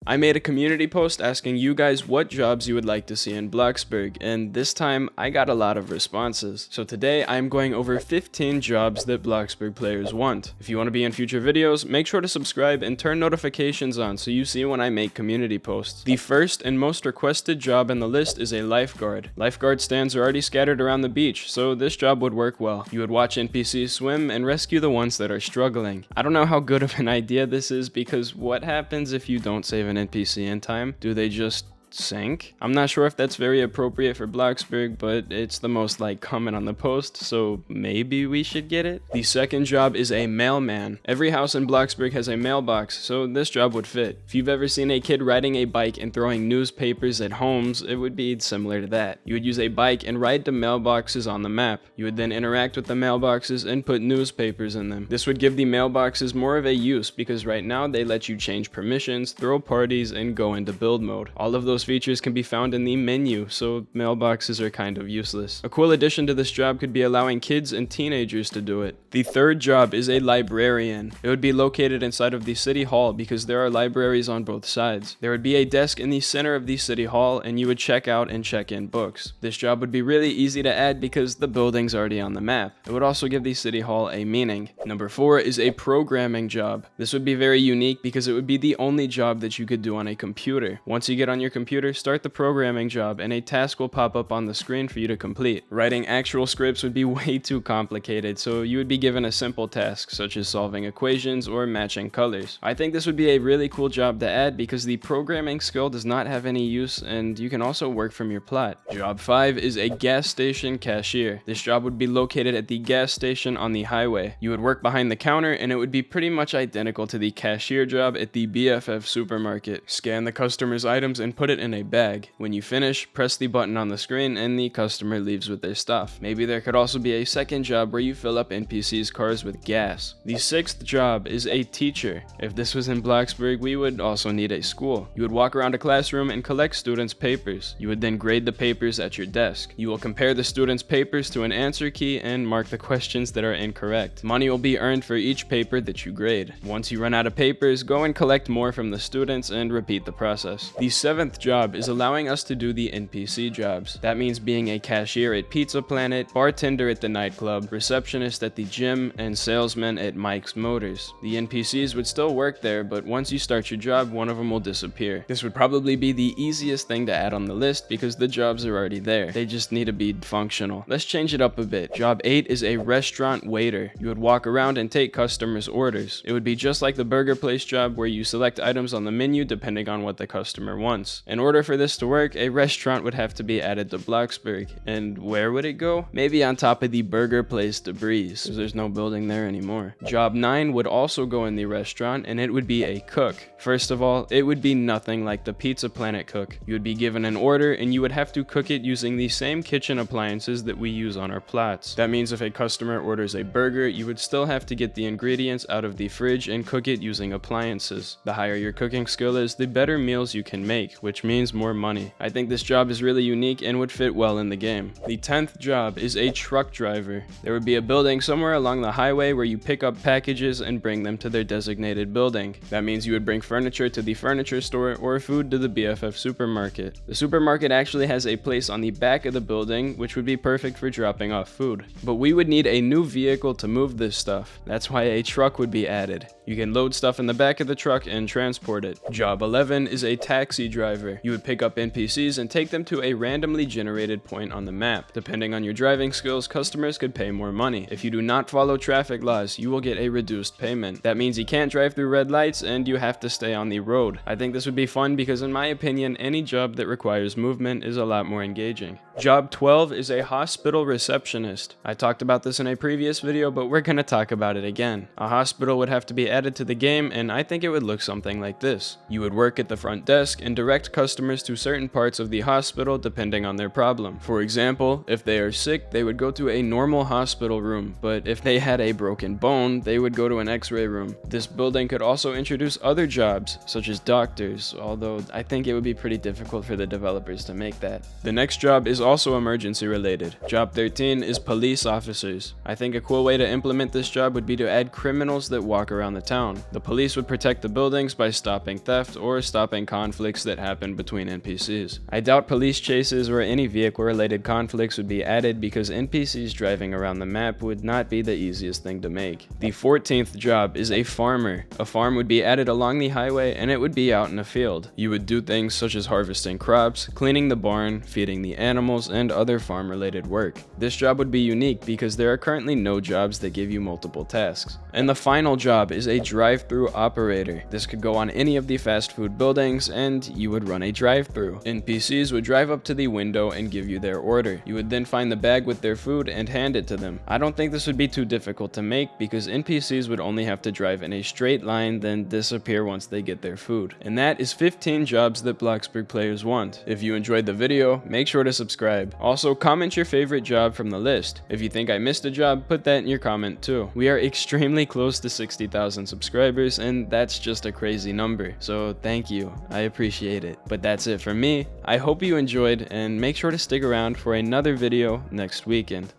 I made a community post asking you guys what jobs you would like to see in Bloxburg, and this time I got a lot of responses. So today I'm going over 15 jobs that Bloxburg players want. If you want to be in future videos, make sure to subscribe and turn notifications on so you see when I make community posts. The first and most requested job in the list is a lifeguard. Lifeguard stands are already scattered around the beach, so this job would work well. You would watch NPCs swim and rescue the ones that are struggling. I don't know how good of an idea this is because what happens if you don't save an NPC in time? Do they just sink? I'm not sure if that's very appropriate for Bloxburg, but it's the most comment on the post, so maybe we should get it. The second job is a mailman. Every house in Bloxburg has a mailbox, so this job would fit. If you've ever seen a kid riding a bike and throwing newspapers at homes, it would be similar to that. You would use a bike and ride to mailboxes on the map. You would then interact with the mailboxes and put newspapers in them. This would give the mailboxes more of a use because right now they let you change permissions, throw parties, and go into build mode. All of those features can be found in the menu, so mailboxes are kind of useless. A cool addition to this job could be allowing kids and teenagers to do it. The third job is a librarian. It would be located inside of the city hall because there are libraries on both sides. There would be a desk in the center of the city hall and you would check out and check in books. This job would be really easy to add because the building's already on the map. It would also give the city hall a meaning. Number 4 is a programming job. This would be very unique because it would be the only job that you could do on a computer. Once you get on your computer, start the programming job and a task will pop up on the screen for you to complete. Writing actual scripts would be way too complicated, so you would be given a simple task such as solving equations or matching colors. I think this would be a really cool job to add because the programming skill does not have any use and you can also work from your plot. Job 5 is a gas station cashier. This job would be located at the gas station on the highway. You would work behind the counter and it would be pretty much identical to the cashier job at the BFF supermarket. Scan the customer's items and put it in a bag. When you finish, press the button on the screen and the customer leaves with their stuff. Maybe there could also be a second job where you fill up NPCs' cars with gas. The sixth job is a teacher. If this was in Bloxburg, we would also need a school. You would walk around a classroom and collect students' papers. You would then grade the papers at your desk. You will compare the students' papers to an answer key and mark the questions that are incorrect. Money will be earned for each paper that you grade. Once you run out of papers, go and collect more from the students and repeat the process. The seventh job is allowing us to do the NPC jobs. That means being a cashier at Pizza Planet, bartender at the nightclub, receptionist at the gym, and salesman at Mike's Motors. The NPCs would still work there, but once you start your job, one of them will disappear. This would probably be the easiest thing to add on the list because the jobs are already there. They just need to be functional. Let's change it up a bit. Job 8 is a restaurant waiter. You would walk around and take customers' orders. It would be just like the burger place job where you select items on the menu depending on what the customer wants. In order for this to work, a restaurant would have to be added to Bloxburg. And where would it go? Maybe on top of the burger place debris, because there's no building there anymore. Job 9 would also go in the restaurant, and it would be a cook. First of all, it would be nothing like the Pizza Planet cook. You would be given an order, and you would have to cook it using the same kitchen appliances that we use on our plots. That means if a customer orders a burger, you would still have to get the ingredients out of the fridge and cook it using appliances. The higher your cooking skill is, the better meals you can make, which means more money. I think this job is really unique and would fit well in the game. The 10th job is a truck driver. There would be a building somewhere along the highway where you pick up packages and bring them to their designated building. That means you would bring furniture to the furniture store or food to the BFF supermarket. The supermarket actually has a place on the back of the building which would be perfect for dropping off food. But we would need a new vehicle to move this stuff. That's why a truck would be added. You can load stuff in the back of the truck and transport it. Job 11 is a taxi driver. You would pick up NPCs and take them to a randomly generated point on the map. Depending on your driving skills, customers could pay more money. If you do not follow traffic laws, you will get a reduced payment. That means you can't drive through red lights and you have to stay on the road. I think this would be fun because in my opinion, any job that requires movement is a lot more engaging. Job 12 is a hospital receptionist. I talked about this in a previous video, but we're gonna talk about it again. A hospital would have to be added to the game, and I think it would look something like this. You would work at the front desk and direct customers to certain parts of the hospital depending on their problem. For example, if they are sick, they would go to a normal hospital room, but if they had a broken bone, they would go to an X-ray room. This building could also introduce other jobs, such as doctors, although I think it would be pretty difficult for the developers to make that. The next job is also emergency related. Job 13 is police officers. I think a cool way to implement this job would be to add criminals that walk around the town. The police would protect the buildings by stopping theft or stopping conflicts that happen between NPCs. I doubt police chases or any vehicle-related conflicts would be added because NPCs driving around the map would not be the easiest thing to make. The 14th job is a farmer. A farm would be added along the highway and it would be out in a field. You would do things such as harvesting crops, cleaning the barn, feeding the animals, and other farm-related work. This job would be unique because there are currently no jobs that give you multiple tasks. And the final job is a drive-through operator. This could go on any of the fast food buildings and you would run a drive-through. NPCs would drive up to the window and give you their order. You would then find the bag with their food and hand it to them. I don't think this would be too difficult to make because NPCs would only have to drive in a straight line then disappear once they get their food. And that is 15 jobs that Bloxburg players want. If you enjoyed the video, make sure to subscribe. Also, comment your favorite job from the list. If you think I missed a job, put that in your comment too. We are extremely close to 60,000 subscribers and that's just a crazy number. So thank you, I appreciate it. But that's it for me. I hope you enjoyed and make sure to stick around for another video next weekend.